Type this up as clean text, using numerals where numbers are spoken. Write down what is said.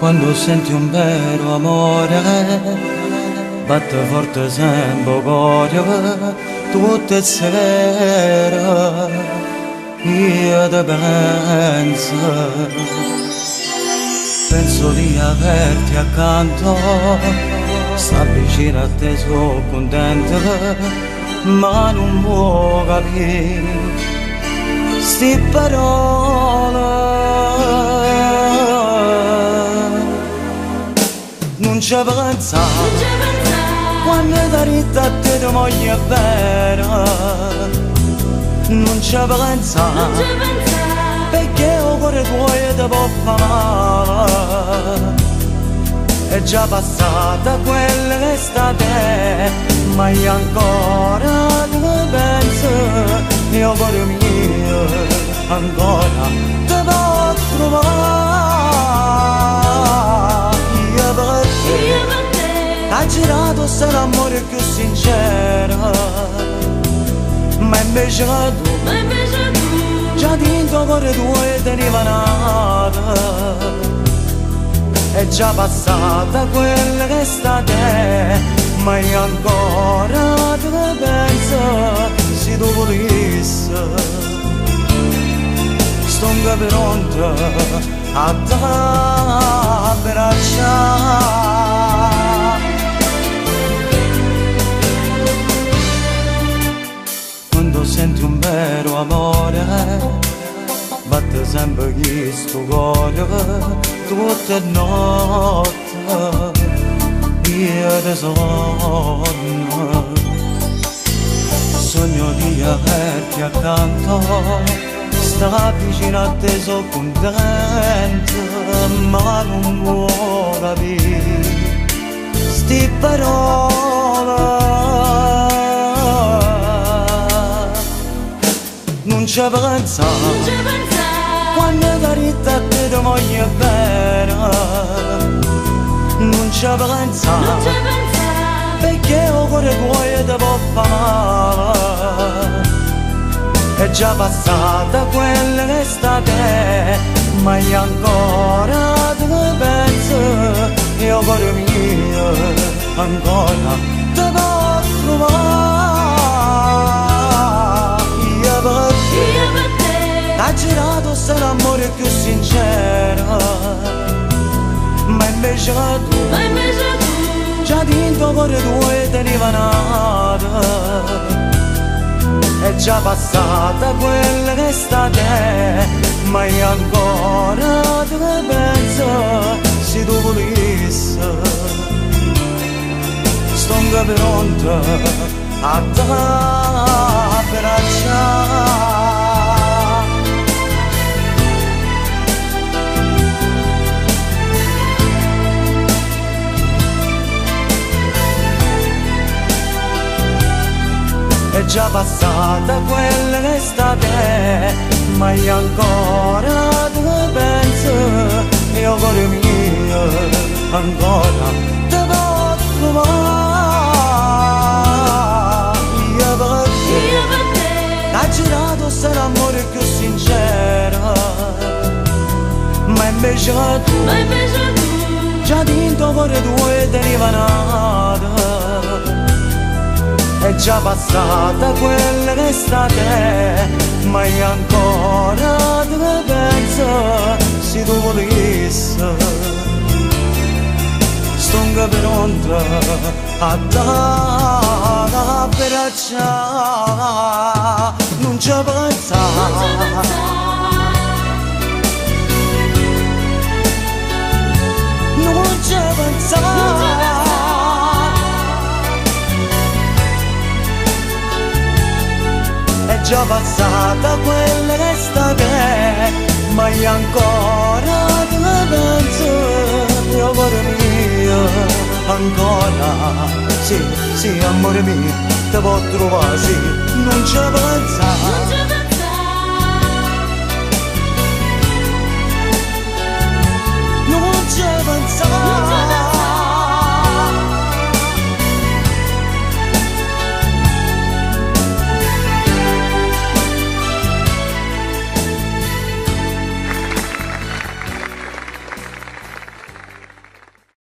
Quando senti un vero amore, batte forte sempre cuore, tutte sere io ti penso di averti accanto, sta vicino a te, sono contento, ma non può capire sti parole. Non ci pensa quando da ritta a te ti voglio bene, non ci pensa perché il cuore tuo ti può fare male. È già passata quella l'estate, ma io ancora ti penso, il cuore mio ancora ti può trovare. Io per te ha girato se l'amore più sincero, ma invece tu già dentro cuore tuo e teniva nata. È già passata quella che sta te, ma io ancora te ne penso. Se tu volessi sto pronto a te abbracciare. Quando senti un vero amore, batte sempre questo cuore, tutte le notti io ti sogno di averti accanto, sta vicino a te, sono contento, ma non può capire sti parole. Non ci pensa quando da ritta a te ti voglio bene, non ci pensa perché il cuore tuo ti può fare male. È già passata quella l'estate, ma io ancora te ne penso, il cuore mio ancora ti può trovare. Io per te ha girato se l'amore più sincero, ma invece tu già dentro cuore tuo e teniva nata. È già passata quella che sta te, ma io ancora te ne penso. Se tu volessi sto pronto a te abbracciare. È già passata quella l'estate, ma io ancora te ne penso, il cuore mio ancora te può trovare. Io per te ha girato se l'amore più sincero, ma invece tu già dentro cuore tuo e teniva nata. È già passata quella l'estate, ma io ancora te ne penso. Se tu volessi sto pronto a te abbracciare. Non ci pensa non ci pensa. È già passata quella l'estate, ma io ancora te ne penso, il cuore mio ancora. Sì, sì, amore mio, te può trovare, sì, non ci pensa. Non ci pensa.